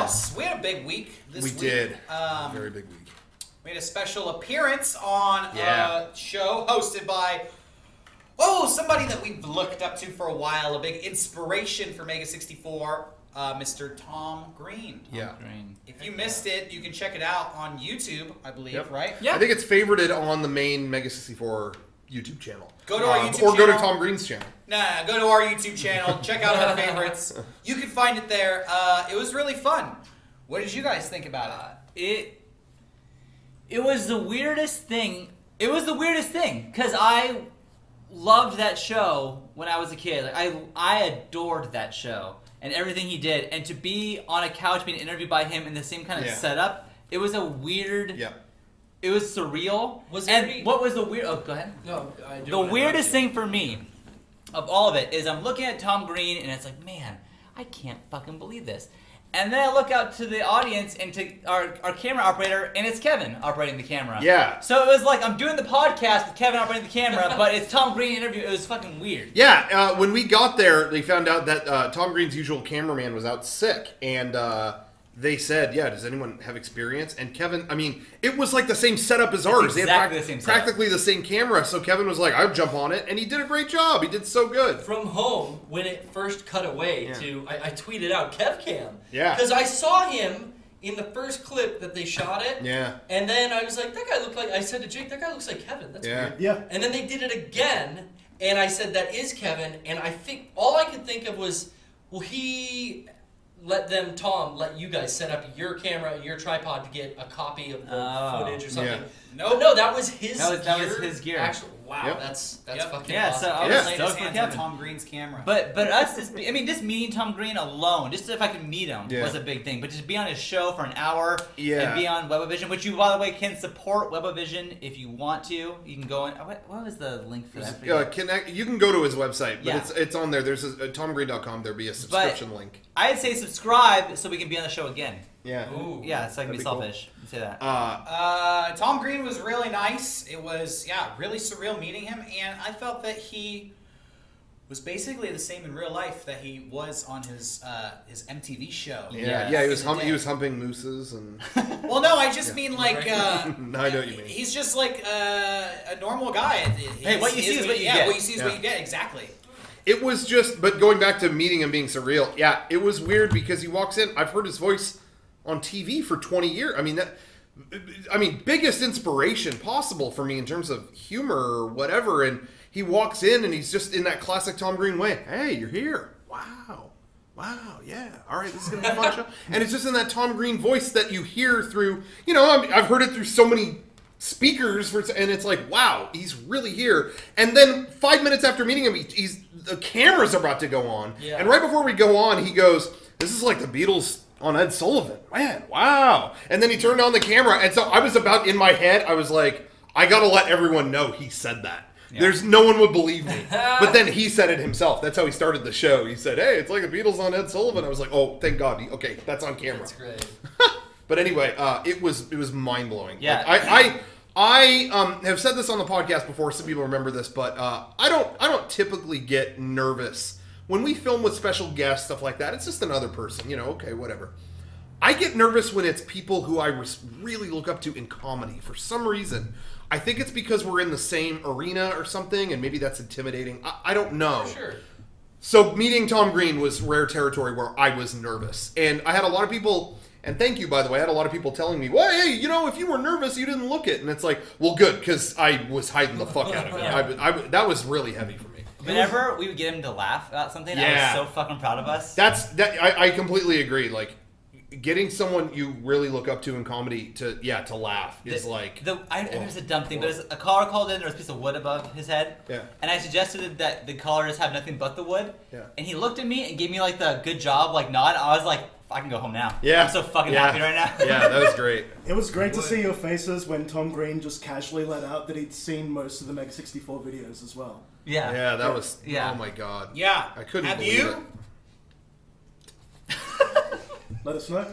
else? We had a big week this week. We did. Very big week. We had a special appearance on a show hosted by somebody that we've looked up to for a while, a big inspiration for Mega64, Mr. Tom Green. If you missed it, you can check it out on YouTube, I believe, right? Yeah. I think it's favorited on the main Mega64 YouTube channel. Go to our YouTube channel. Or go to Tom Green's channel. Nah, go to our YouTube channel. Check out our favorites. You can find it there. It was really fun. What did you guys think about it? It was the weirdest thing. It was the weirdest thing because I loved that show when I was a kid. Like I adored that show and everything he did. And to be on a couch being interviewed by him in the same kind of setup, it was a weird. It was surreal. What was the weird? Oh, go ahead. No, the weirdest thing for me of all of it is I'm looking at Tom Green and it's like, man, I can't fucking believe this. And then I look out to the audience and to our camera operator, and it's Kevin operating the camera. Yeah. So it was like I'm doing the podcast with Kevin operating the camera, but it's Tom Green interview. It was fucking weird. Yeah. When we got there, they found out that Tom Green's usual cameraman was out sick, and they said, "Yeah, does anyone have experience?" And Kevin, I mean, it was like the same setup as ours. Exactly the same setup. Practically the same camera. So Kevin was like, "I'll jump on it," and he did a great job. He did so good. From home, when it first cut away to, I tweeted out KevCam. Yeah. Because I saw him in the first clip that they shot it. Yeah. And then I was like, that guy looked like, I said to Jake, that guy looks like Kevin. That's weird. Yeah. And then they did it again, and I said, that is Kevin. And I think, all I could think of was, well, he Tom let you guys set up your camera, your tripod to get a copy of the footage or something. No, that was his gear. That was his gear. Actually, wow, that's fucking awesome. So I was stoked for Kevin. Tom Green's camera. But us, just meeting Tom Green alone, just if I could meet him was a big thing. But just be on his show for an hour and be on Webovision, which you, by the way, can support Webovision if you want to. You can go in. What was the link for that? You can go to his website, but it's on there. There's TomGreen.com. There'll be a subscription link. I'd say subscribe so we can be on the show again. Yeah. Ooh. Yeah, so I can be selfish. Cool. Say that. Tom Green was really nice. It was, really surreal meeting him, and I felt that he was basically the same in real life that he was on his MTV show. Yeah, he was humping mooses and. Well, no, I just mean like. No, I know what you mean. He's just like a normal guy. Hey, what you see is what you get. Yeah, what you see is what you get. Exactly. It was just, but going back to meeting him being surreal, it was weird because he walks in. I've heard his voice on TV for 20 years. I mean, biggest inspiration possible for me in terms of humor or whatever. And he walks in and he's just in that classic Tom Green way. Hey, you're here. Wow, yeah. All right, this is gonna be a fun show. And it's just in that Tom Green voice that you hear through. I've heard it through so many speakers, and it's like, wow, he's really here. And then 5 minutes after meeting him, the cameras are about to go on, and right before we go on, he goes, "This is like the Beatles on Ed Sullivan, man, wow." And then he turned on the camera, and so I was about, in my head, I was like, I gotta let everyone know he said that. There's no one would believe me. But then he said it himself. That's how he started the show. He said, "Hey, it's like the Beatles on Ed Sullivan." I was like, oh, thank God. Okay, that's on camera. That's great. But anyway, it was mind blowing. Yeah. Like, I have said this on the podcast before. Some people remember this, but I don't typically get nervous when we film with special guests, stuff like that. It's just another person, okay, whatever. I get nervous when it's people who I really look up to in comedy for some reason. I think it's because we're in the same arena or something, and maybe that's intimidating. I don't know. For sure. So meeting Tom Green was rare territory where I was nervous, and I had a lot of people. And thank you, by the way. I had a lot of people telling me, well, hey, if you were nervous, you didn't look it. And it's like, well, good, because I was hiding the fuck out of it. That was really heavy for me. Whenever we would get him to laugh about something, I was so fucking proud of us. I completely agree. Like, getting someone you really look up to in comedy to laugh is like... It was a dumb thing, but a caller called in, there was a piece of wood above his head. Yeah. And I suggested that the caller just have nothing but the wood. Yeah. And he looked at me and gave me like the good job nod. I was like, I can go home now. Yeah. I'm so fucking happy right now. Yeah, that was great. It was great to see your faces when Tom Green just casually let out that he'd seen most of the Mega64 videos as well. Yeah. Yeah, that was... Yeah. Oh my God. Yeah. I couldn't believe it. Let us know.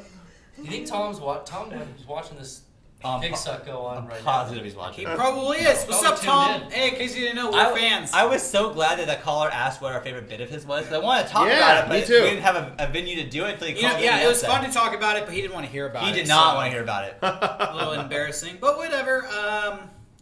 You think Tom was watching this Big suck go on right positive now. he's watching. He probably is. What's up, Tom? Hey, in case you didn't know, we're fans. I was so glad that the caller asked what our favorite bit of his was. 'Cause I wanted to talk Yeah, about it, but me too. we didn't have a venue to do it until he called in. Yeah, it was fun to talk about it, but he didn't want to hear about it. He did not want to hear about it. A little embarrassing, but whatever.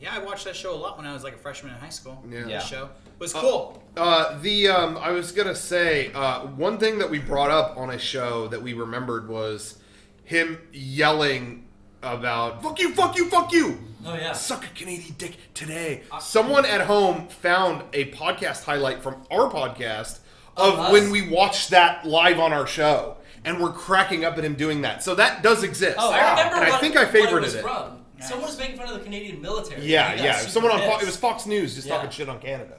Yeah, I watched that show a lot when I was like a freshman in high school. Yeah. That show it was cool. I was gonna say one thing that we brought up on a show that we remembered was him yelling about "fuck you, fuck you, fuck you." Oh yeah. Suck a Canadian dick today. Someone at home found a podcast highlight from our podcast of when we watched that live on our show, and we're cracking up at him doing that. So that does exist. Oh, I remember. And I think I favorited it. it. From. Nice. Someone was making fun of the Canadian military. Yeah. Someone on pissed. it was Fox News just talking shit on Canada,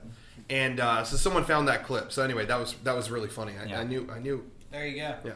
and so someone found that clip. So anyway, that was really funny. I knew. There you go. Yeah.